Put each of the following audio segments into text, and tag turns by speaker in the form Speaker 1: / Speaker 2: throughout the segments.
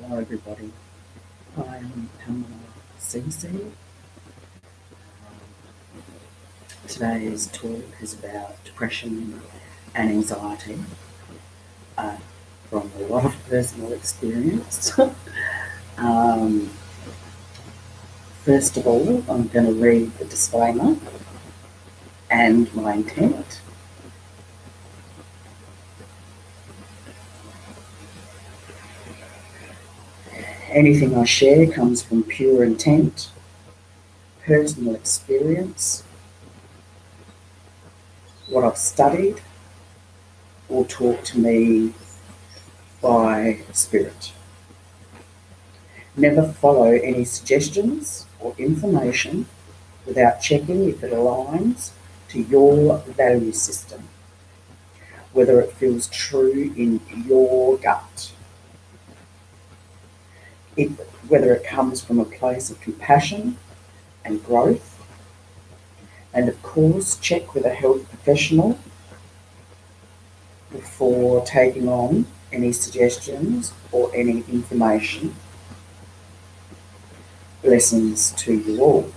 Speaker 1: Hello everybody, I am Pamela Cece. Today's talk is about depression and anxiety from a lot of personal experience. um, First of all, I'm going to read the disclaimer and my intent. Anything I share comes from pure intent, personal experience, what I've studied, or taught to me by spirit. Never follow any suggestions or information without checking if it aligns to your value system, whether it feels true in your gut, whether it comes from a place of compassion and growth, and of course, check with a health professional before taking on any suggestions or any information. Blessings to you all.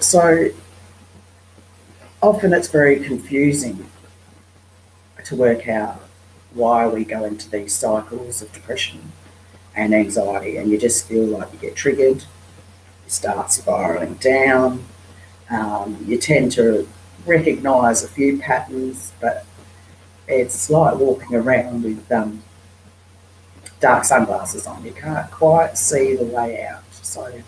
Speaker 1: So often it's very confusing to work out why we go into these cycles of depression and anxiety, and you just feel like you get triggered, you start spiraling down. You tend to recognise a few patterns, but it's like walking around with dark sunglasses on. You can't quite see the way out. So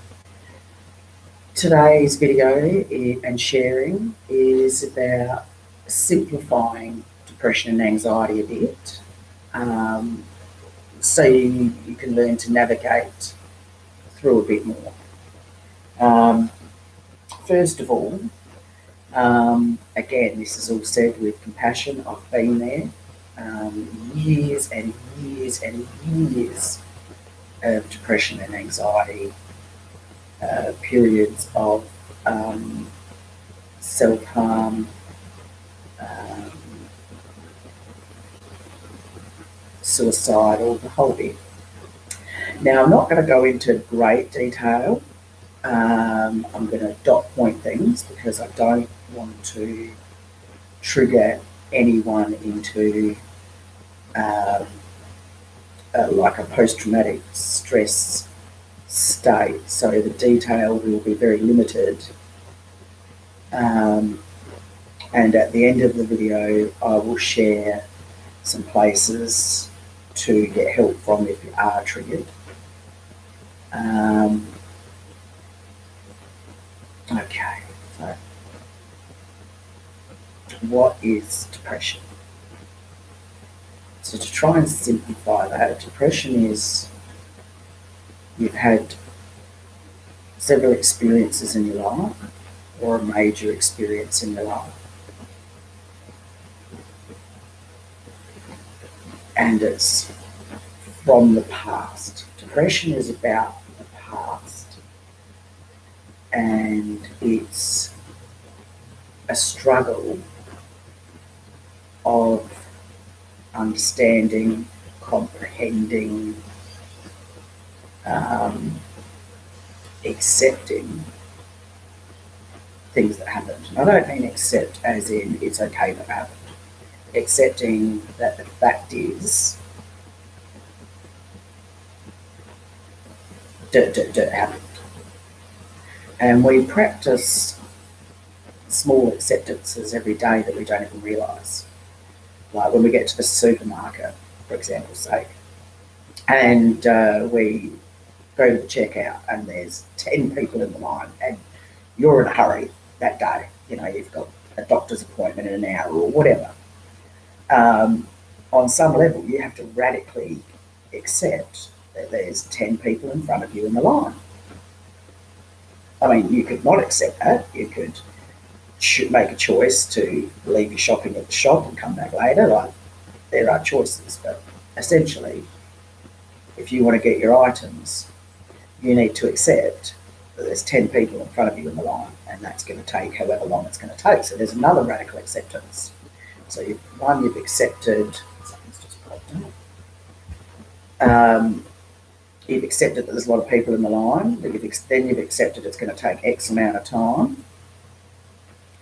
Speaker 1: today's video and sharing is about simplifying depression and anxiety a bit, so you can learn to navigate through a bit more. First of all, again, this is all said with compassion. I've been there. Years and years and years of depression and anxiety, periods of self-harm, suicidal, the whole bit. Now, I'm not going to go into great detail. I'm going to dot point things because I don't want to trigger anyone into like a post-traumatic stress state, so the detail will be very limited. And at the end of the video, I will share some places to get help from if you are triggered. Okay, so what is depression? So to try and simplify that, depression is you've had several experiences in your life or a major experience in your life, and it's from the past. Depression is about the past, and it's a struggle of understanding, comprehending, accepting things that happened. And I don't mean accept as in it's okay that happened. Accepting that the fact is that happened. And we practice small acceptances every day that we don't even realise. Like when we get to the supermarket, for example's sake, and we go to the checkout and there's 10 people in the line and you're in a hurry that day. You know, you've got a doctor's appointment in an hour or whatever. On some level, you have to radically accept that there's 10 people in front of you in the line. I mean, you could not accept that. You could make a choice to leave your shopping at the shop and come back later. Like, there are choices, but essentially, if you want to get your items, you need to accept that there's 10 people in front of you in the line, and that's going to take however long it's going to take. So there's another radical acceptance. So you've accepted, something's just popped up. You've accepted that there's a lot of people in the line, but then you've accepted it's going to take X amount of time,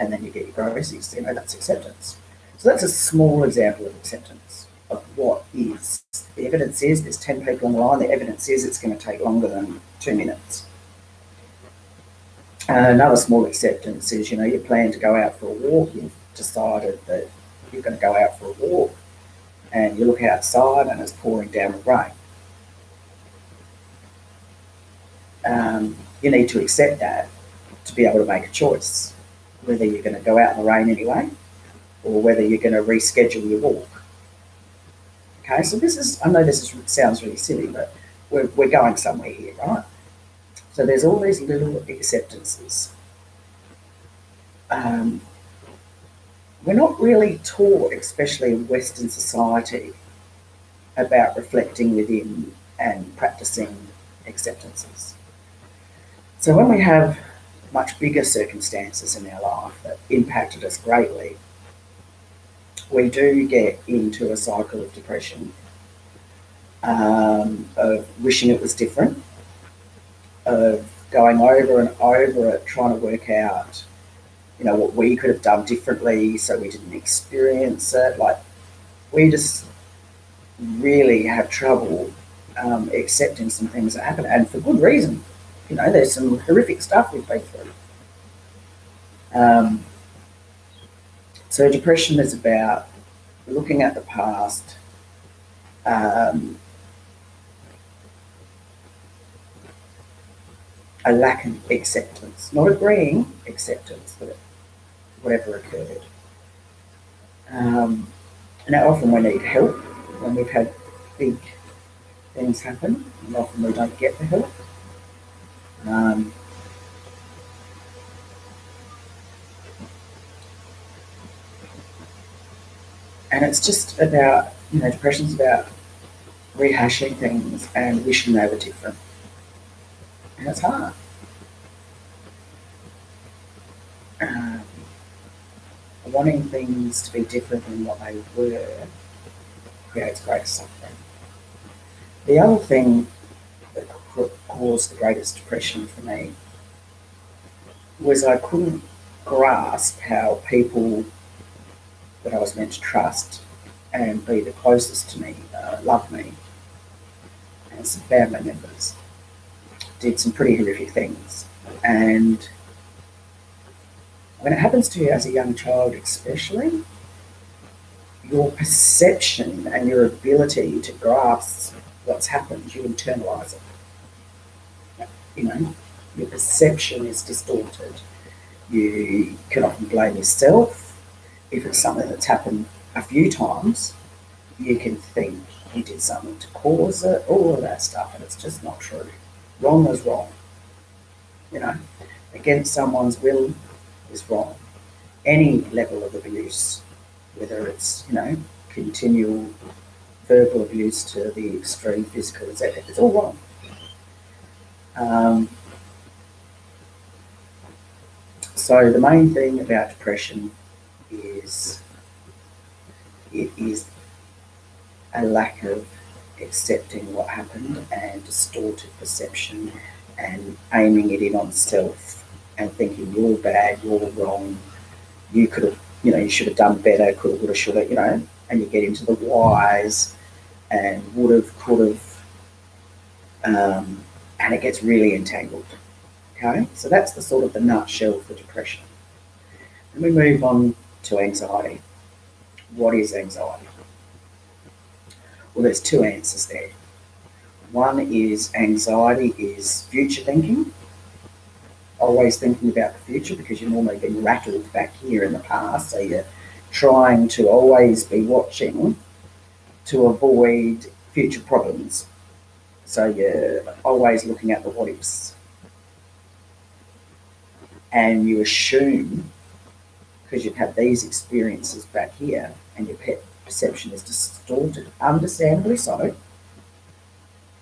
Speaker 1: and then you get your groceries. That's acceptance. So that's a small example of acceptance of what is. The evidence is there's 10 people on the line. The evidence is it's going to take longer than 2 minutes. Another small acceptance is, you plan to go out for a walk. You've decided that you're going to go out for a walk, and you look outside and it's pouring down with rain. You need to accept that to be able to make a choice, whether you're going to go out in the rain anyway or whether you're going to reschedule your walk. Okay, so I know this sounds really silly, but we're going somewhere here, right? So there's all these little acceptances. We're not really taught, especially in Western society, about reflecting within and practicing acceptances. So when we have much bigger circumstances in our life that impacted us greatly, we do get into a cycle of depression, of wishing it was different, of going over and over it, trying to work out, what we could have done differently so we didn't experience it. Like, we just really have trouble accepting some things that happen, and for good reason. There's some horrific stuff we've been through. So depression is about looking at the past, a lack of acceptance, not agreeing, acceptance that whatever occurred. Now often we need help when we've had big things happen, and often we don't get the help. And it's just about, depression's about rehashing things and wishing they were different. And it's hard. Wanting things to be different than what they were creates great suffering. The other thing that caused the greatest depression for me was I couldn't grasp how people that I was meant to trust and be the closest to me loved me, and some family members did some pretty horrific things. And when it happens to you as a young child especially, your perception and your ability to grasp what's happened, you internalise it. Your perception is distorted. You can often blame yourself. If it's something that's happened a few times, you can think you did something to cause it, all of that stuff, and it's just not true. Wrong is wrong. Against someone's will is wrong. Any level of abuse, whether it's, continual verbal abuse to the extreme physical, it's all wrong. So the main thing about depression is it is a lack of accepting what happened and distorted perception and aiming it in on self and thinking you're bad, you're wrong, you could have, you should have done better, could have, would have, should have, and you get into the whys and would have, could have, and it gets really entangled. Okay, so that's the sort of the nutshell for depression. And we move on to anxiety. What is anxiety? Well, there's two answers there. One is anxiety is future thinking, always thinking about the future because you've normally been rattled back here in the past, so you're trying to always be watching to avoid future problems. So you're always looking at the what ifs. And you assume, because you've had these experiences back here and your perception is distorted, understandably so,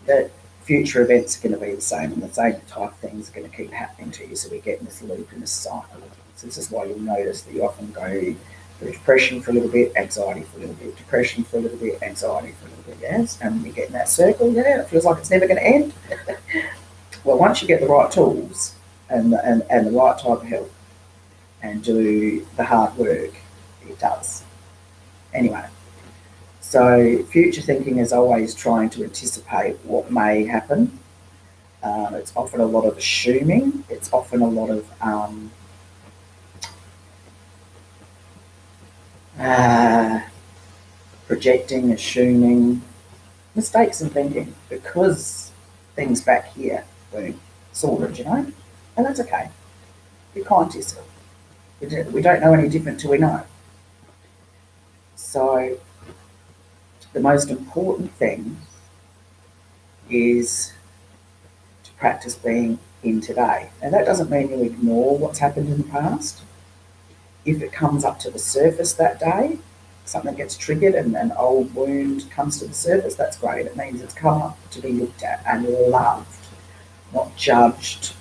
Speaker 1: that future events are going to be the same and the same type of things are going to keep happening to you. So we get in this loop and this cycle. So this is why you'll notice that you often go The depression for a little bit, anxiety for a little bit, depression for a little bit, anxiety for a little bit, yes? And you get in that circle, yeah, it feels like it's never going to end. Well, once you get the right tools and the right type of help and do the hard work, it does. Anyway, so future thinking is always trying to anticipate what may happen. It's often a lot of assuming. It's often a lot of projecting, assuming, mistakes in thinking, because things back here weren't sorted, and that's okay. Be kind to yourself. We don't know any different till we know. So the most important thing is to practice being in today. And that doesn't mean you ignore what's happened in the past. If it comes up to the surface that day, something gets triggered and an old wound comes to the surface, that's great. It means it's come up to be looked at and loved, not judged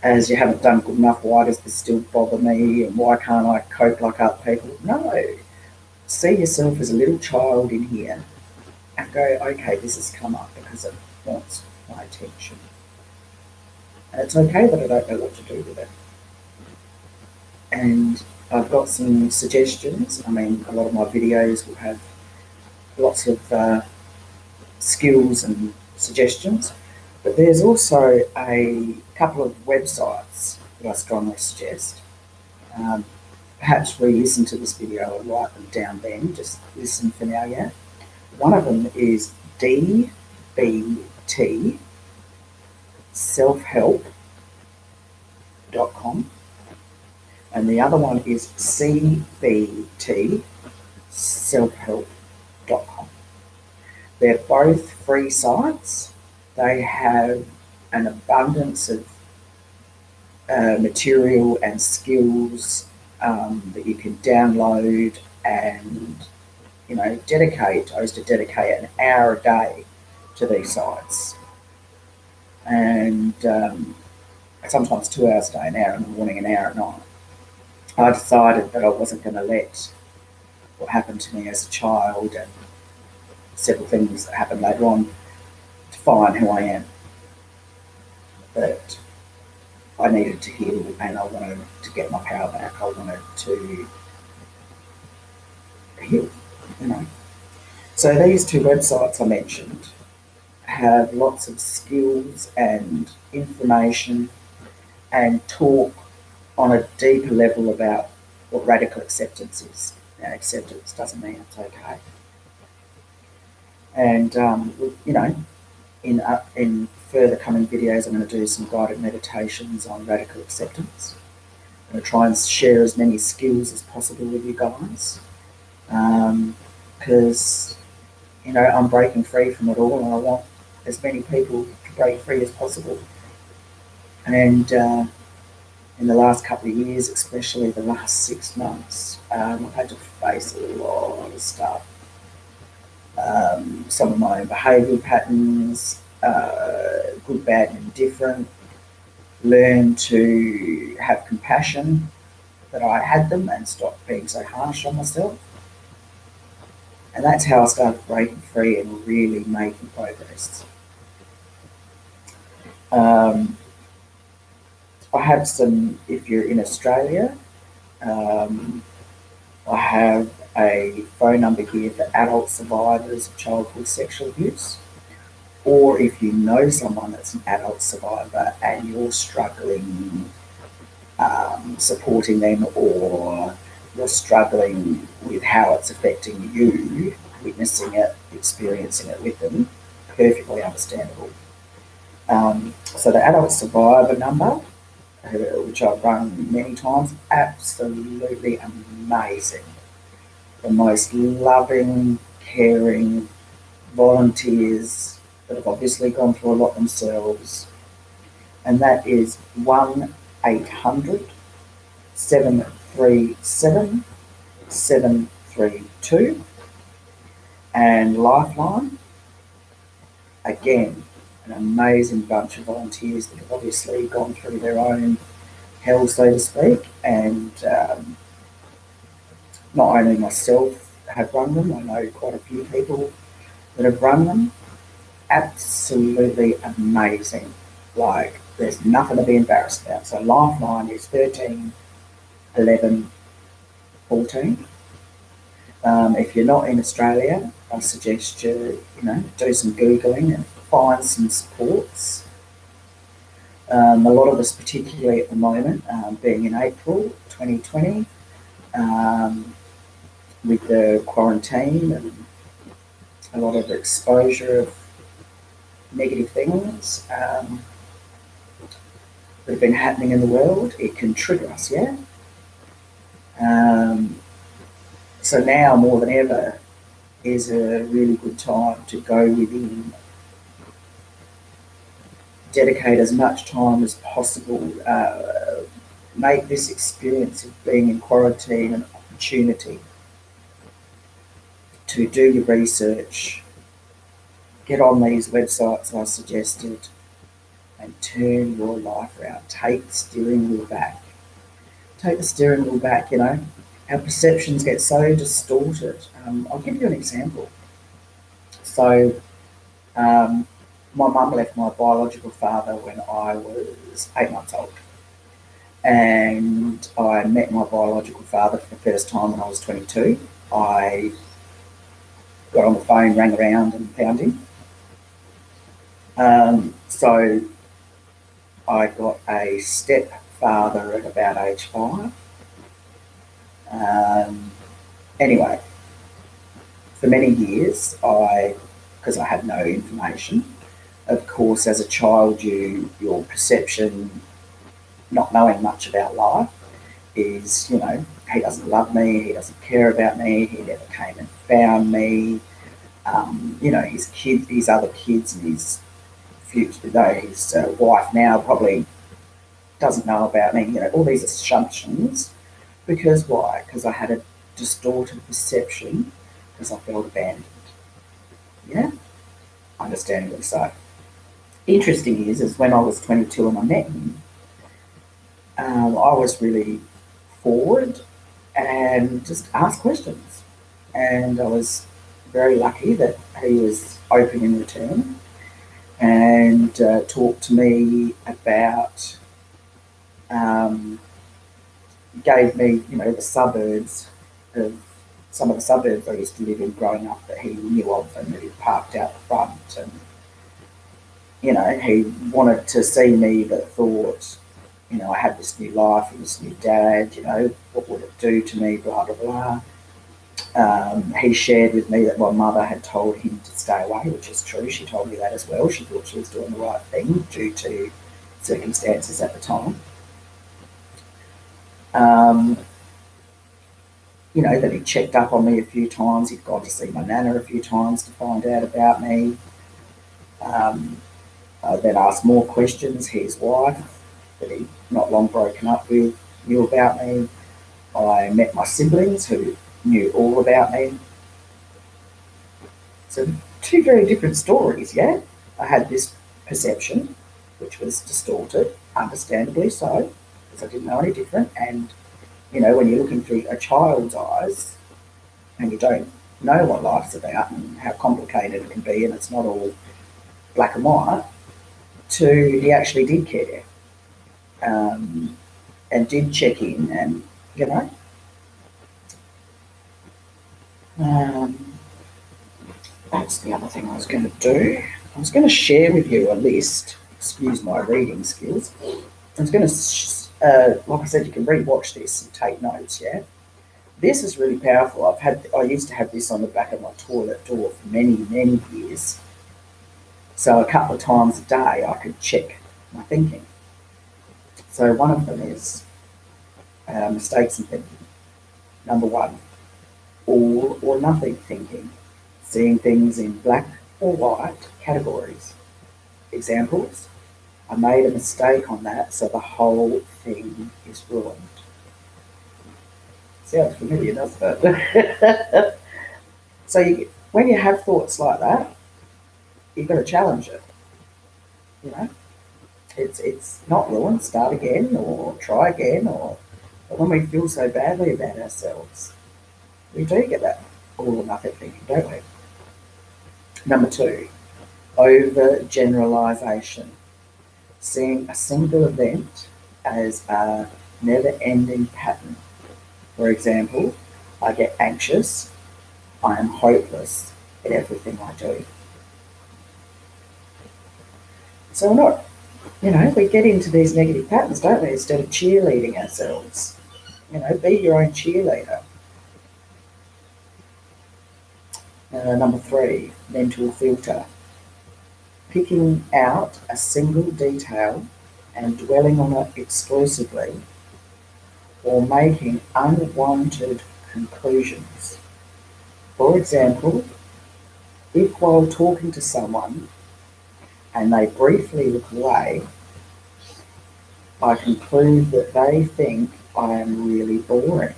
Speaker 1: as you haven't done good enough. Why does this still bother me? And why can't I cope like other people? No. See yourself as a little child in here and go, okay, this has come up because it wants my attention. And it's okay that I don't know what to do with it. And I've got some suggestions. I mean, a lot of my videos will have lots of skills and suggestions, but there's also a couple of websites that I strongly suggest. Perhaps re-listen to this video and write them down then, just listen for now, yeah? One of them is DBT selfhelp.com, and the other one is CBT selfhelp.com. They're both free sites. They have an abundance of material and skills that you can download and dedicate. I used to dedicate an hour a day to these sites, and sometimes 2 hours a day, an hour in the morning, an hour at night. I decided that I wasn't going to let what happened to me as a child and several things that happened later on define who I am. That I needed to heal, and I wanted to get my power back. I wanted to heal, So these two websites I mentioned have lots of skills and information and talk on a deeper level about what radical acceptance is. Now, acceptance doesn't mean it's okay. And, in further coming videos, I'm going to do some guided meditations on radical acceptance. I'm going to try and share as many skills as possible with you guys, because, I'm breaking free from it all, and I want as many people to break free as possible. And in the last couple of years, especially the last 6 months, I've had to face a lot of stuff. Some of my own behavioural patterns, good, bad and indifferent. Learn to have compassion that I had them and stop being so harsh on myself. And that's how I started breaking free and really making progress. I have some, if you're in Australia, I have a phone number here for adult survivors of childhood sexual abuse. Or if you know someone that's an adult survivor and you're struggling supporting them, or you're struggling with how it's affecting you, witnessing it, experiencing it with them, perfectly understandable. So the adult survivor number, which I've run many times, absolutely amazing. The most loving, caring volunteers that have obviously gone through a lot themselves, and that is 1-800-737-732. And Lifeline, again, an amazing bunch of volunteers that have obviously gone through their own hell, so to speak, and Not only myself have run them, I know quite a few people that have run them. Absolutely amazing. Like, there's nothing to be embarrassed about. So Lifeline is 13, 11, 14. If you're not in Australia, I suggest you do some Googling and find some supports. A lot of us, particularly at the moment, being in April 2020, um, with the quarantine and a lot of exposure of negative things that have been happening in the world, it can trigger us, yeah? Um, so now more than ever is a really good time to go within, dedicate as much time as possible, make this experience of being in quarantine an opportunity to do your research, get on these websites I suggested, and turn your life around. Take the steering wheel back. Take the steering wheel back, you know. Our perceptions get so distorted. I'll give you an example. So, um, my mum left my biological father when I was 8 months old. And I met my biological father for the first time when I was 22. I got on the phone, rang around, and found him. So I got a stepfather at about age 5. Um, anyway, for many years, because I had no information, of course, as a child, your perception, not knowing much about life, is, he doesn't love me, he doesn't care about me, he never came and found me. His other kids and his future, though his wife now probably doesn't know about me. All these assumptions. Because why? Because I had a distorted perception because I felt abandoned. Yeah, understandably so. Interesting is when I was 22 and I met him, I was really forward and just asked questions. And I was very lucky that he was open in return and talked to me about, um, gave me, the suburbs of some of the suburbs I used to live in growing up that he knew of and that he parked out the front. And, he wanted to see me but thought, I had this new life and this new dad, what would it do to me, blah, blah, blah. He shared with me that my mother had told him to stay away, which is true. She told me that as well. She thought she was doing the right thing due to circumstances at the time. Um, that he checked up on me a few times. He'd gone to see my nana a few times to find out about me. I then asked more questions. His wife, that he'd not long broken up with, knew about me. I met my siblings who knew all about me. So, two very different stories, yeah? I had this perception, which was distorted, understandably so, because I didn't know any different. And, when you're looking through a child's eyes and you don't know what life's about and how complicated it can be, and it's not all black and white, to he actually did care, and did check in, and, you know, um, that's the other thing I was going to do. I was going to share with you a list. Excuse my reading skills. I was going to, like I said, you can re-watch this and take notes. Yeah, this is really powerful. I used to have this on the back of my toilet door for many, many years. So a couple of times a day, I could check my thinking. So one of them is mistakes in thinking. Number one, all or nothing thinking, seeing things in black or white categories. Examples: I made a mistake on that, so the whole thing is ruined. Sounds familiar, doesn't it? When you have thoughts like that, you've got to challenge it. You know, it's not ruined. Start again or try again. But when we feel so badly about ourselves, We do get that all or nothing thinking, don't we? Number 2, overgeneralization. Seeing a single event as a never-ending pattern. For example, I get anxious, I am hopeless at everything I do. So we're not, we get into these negative patterns, don't we, instead of cheerleading ourselves. Be your own cheerleader. Number 3, mental filter. Picking out a single detail and dwelling on it exclusively, or making unwanted conclusions. For example, if while talking to someone and they briefly look away, I conclude that they think I am really boring,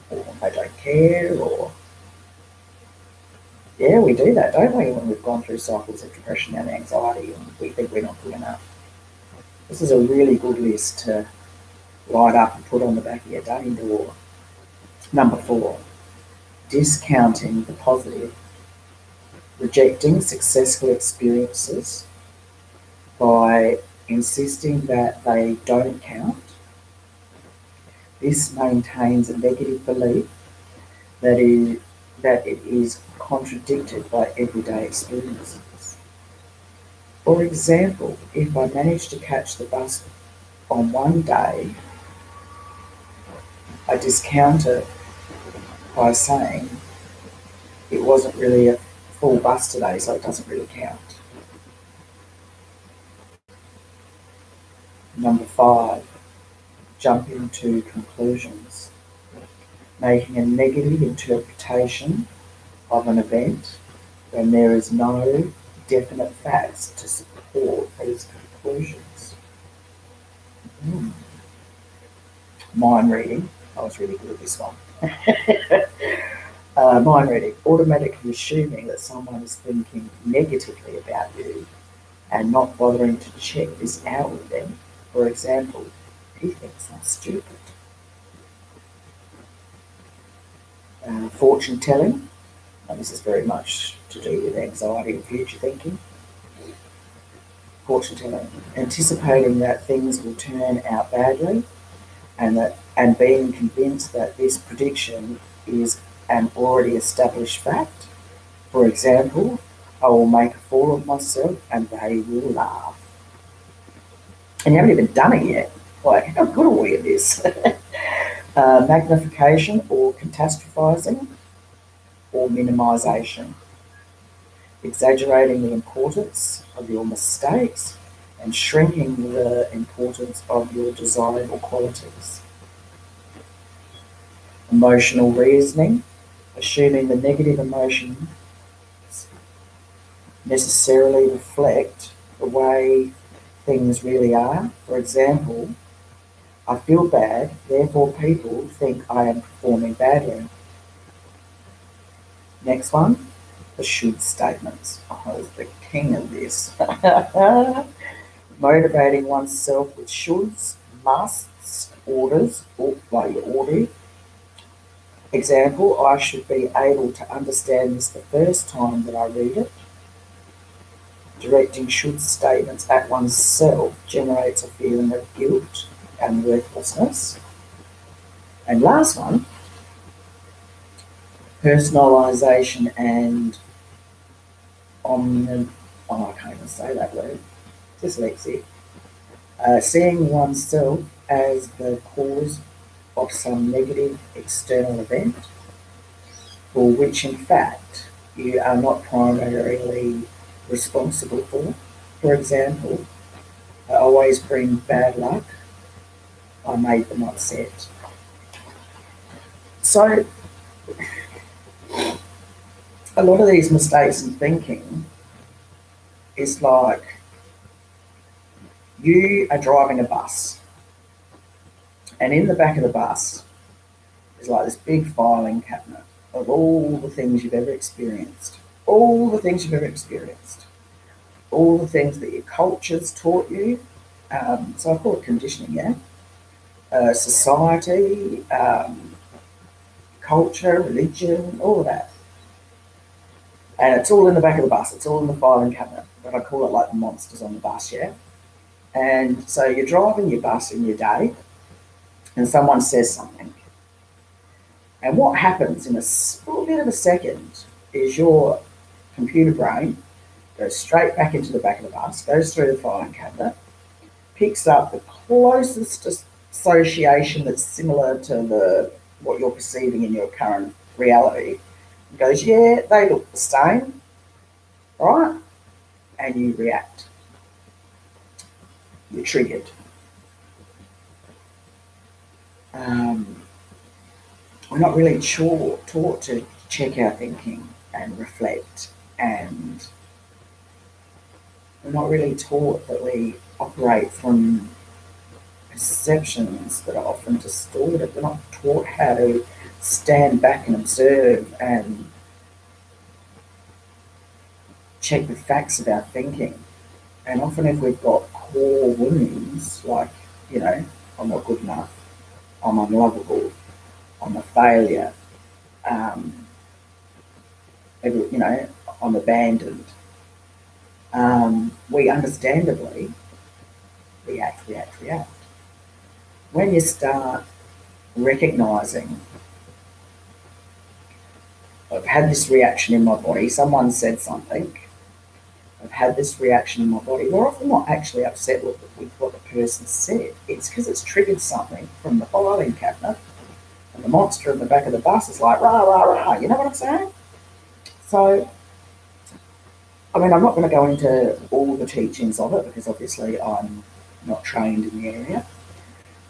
Speaker 1: or they don't care, or yeah, we do that, don't we, when we've gone through cycles of depression and anxiety and we think we're not good enough. This is a really good list to write up and put on the back of your day door. Number 4, discounting the positive. Rejecting successful experiences by insisting that they don't count. This maintains a negative belief that it is contradicted by everyday experiences. For example, if I manage to catch the bus on one day, I discount it by saying it wasn't really a full bus today, so it doesn't really count. Number 5, jumping to conclusions. Making a negative interpretation of an event when there is no definite facts to support these conclusions. Mind reading. I was really good at this one. Mind reading. Automatically assuming that someone is thinking negatively about you and not bothering to check this out with them. For example, he thinks I'm stupid. Fortune telling. And this is very much to do with anxiety and future thinking. Fortune telling. Anticipating that things will turn out badly and being convinced that this prediction is an already established fact. For example, I will make a fool of myself and they will laugh. And you haven't even done it yet. Like, how good are we at this? Magnification or catastrophizing or minimisation. Exaggerating the importance of your mistakes and shrinking the importance of your desirable qualities. Emotional reasoning, assuming the negative emotions necessarily reflect the way things really are. For example, I feel bad, therefore people think I am performing badly. Next one, the should statements. I was the king of this. Motivating oneself with shoulds, musts, orders, or bloody order. Example, I should be able to understand this the first time that I read it. Directing should statements at oneself generates a feeling of guilt and worthlessness. And last one, personalisation and I can't even say that word, dyslexic. Seeing oneself as the cause of some negative external event, for which in fact you are not primarily responsible for. For example, I always bring bad luck. I made them upset. So a lot of these mistakes in thinking is like you are driving a bus and in the back of the bus is like this big filing cabinet of all the things you've ever experienced, all the things you've ever experienced, all the things that your culture's taught you. So I call it conditioning, yeah. Society, culture, religion, all of that. And it's all in the back of the bus. It's all in the filing cabinet. But I call it like the monsters on the bus, yeah? And so you're driving your bus in your day and someone says something. And what happens in a little bit of a second is your computer brain goes straight back into the back of the bus, goes through the filing cabinet, picks up the closest association that's similar to what you're perceiving in your current reality, and goes, yeah, they look the same, right? And you react. You're triggered. We're not really taught to check our thinking and reflect, and we're not really taught that we operate from perceptions that are often distorted. We're not taught how to stand back and observe and check the facts of our thinking. And often if we've got core wounds like, I'm not good enough, I'm unlovable, I'm a failure, I'm abandoned, we understandably react. When you start recognizing, I've had this reaction in my body, someone said something, I've had this reaction in my body, we're often not actually upset with what the person said. It's because it's triggered something from the filing cabinet, and the monster in the back of the bus is like, rah, rah, rah. You know what I'm saying? So, I'm not going to go into all the teachings of it because obviously I'm not trained in the area.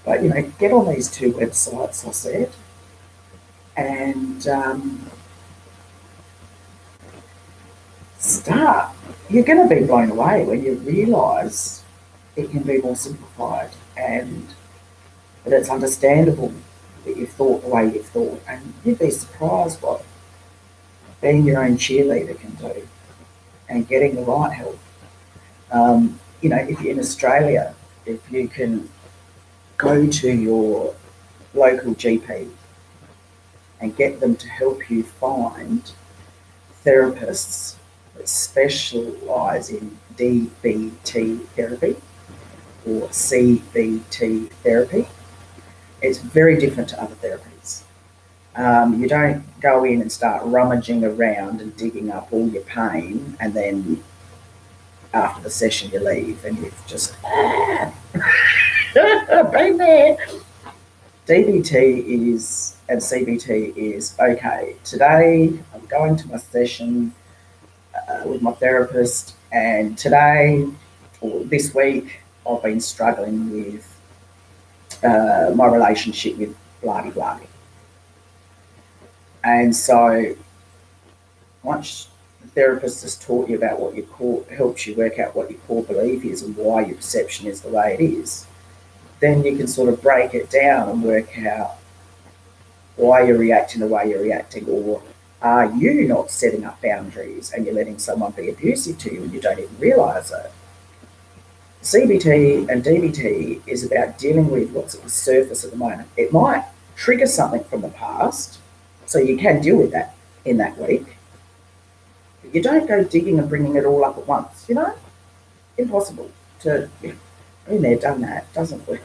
Speaker 1: But, get on these two websites I said and start. You're going to be blown away when you realise it can be more simplified and that it's understandable that you've thought the way you've thought. And you'd be surprised what being your own cheerleader can do and getting the right help. If you're in Australia, if you can go to your local GP and get them to help you find therapists that specialise in DBT therapy or CBT therapy. It's very different to other therapies. You don't go in and start rummaging around and digging up all your pain and then after the session you leave and you've just been there. DBT is and CBT is, okay, today I'm going to my session with my therapist, and today or this week I've been struggling with my relationship with blah blah. And so once the therapist has taught you about what your core, helps you work out what your core belief is and why your perception is the way it is, then you can sort of break it down and work out why you're reacting the way you're reacting, or are you not setting up boundaries and you're letting someone be abusive to you and you don't even realise it. CBT and DBT is about dealing with what's at the surface at the moment. It might trigger something from the past, so you can deal with that in that week. But you don't go digging and bringing it all up at once, Impossible to, been there, done that, doesn't work.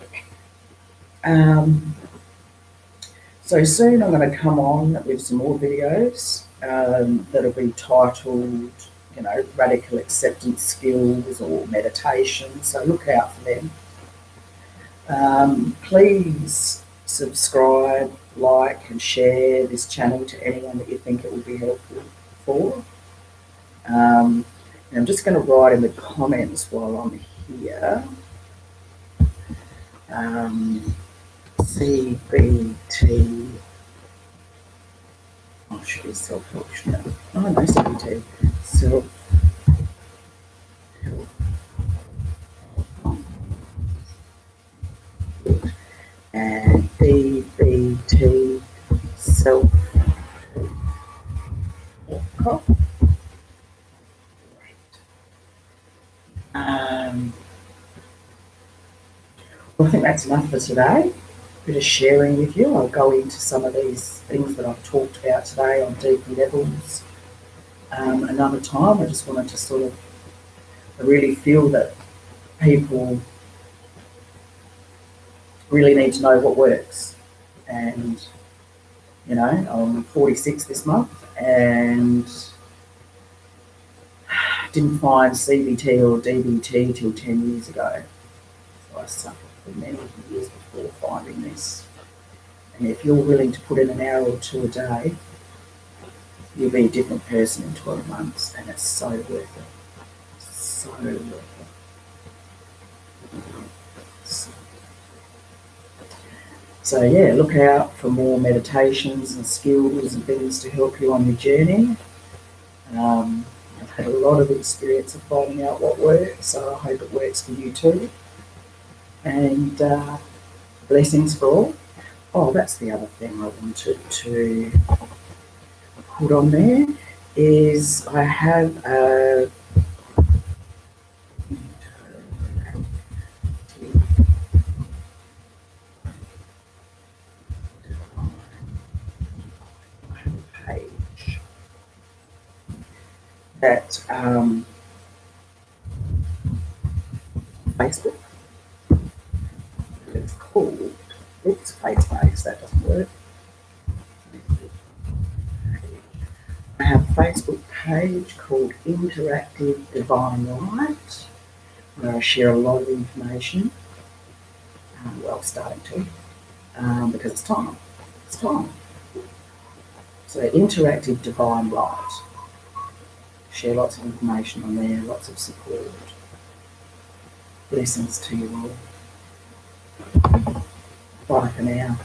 Speaker 1: So soon I'm going to come on with some more videos that'll be titled, radical acceptance skills or meditation. So look out for them. Please subscribe, like and share this channel to anyone that you think it would be helpful for. And I'm just going to write in the comments while I'm here. CBT. Oh, should be self-help. Oh, no, CBT. Self-help. And DBT self-help. Well, I think that's enough for today. bit of sharing with you. I'll go into some of these things that I've talked about today on deeper levels another time. I just wanted to sort of, I really feel that people really need to know what works. And, you know, I'm 46 this month and didn't find CBT or DBT till 10 years ago. So I suffered for many years before finding this. And if you're willing to put in an hour or two a day, you'll be a different person in 12 months, and it's so worth it. So worth it. So yeah, look out for more meditations and skills and things to help you on your journey. I've had a lot of experience of finding out what works, so I hope it works for you too. And blessings for all. Oh, that's the other thing I wanted to put on there is I have a page that Facebook. It's called, oops, face, that doesn't work. I have a Facebook page called Interactive Divine Light, where I share a lot of information. Well, starting to, because it's time. It's time. So Interactive Divine Light. Share lots of information on there, lots of support. Blessings to you all. Bye for now.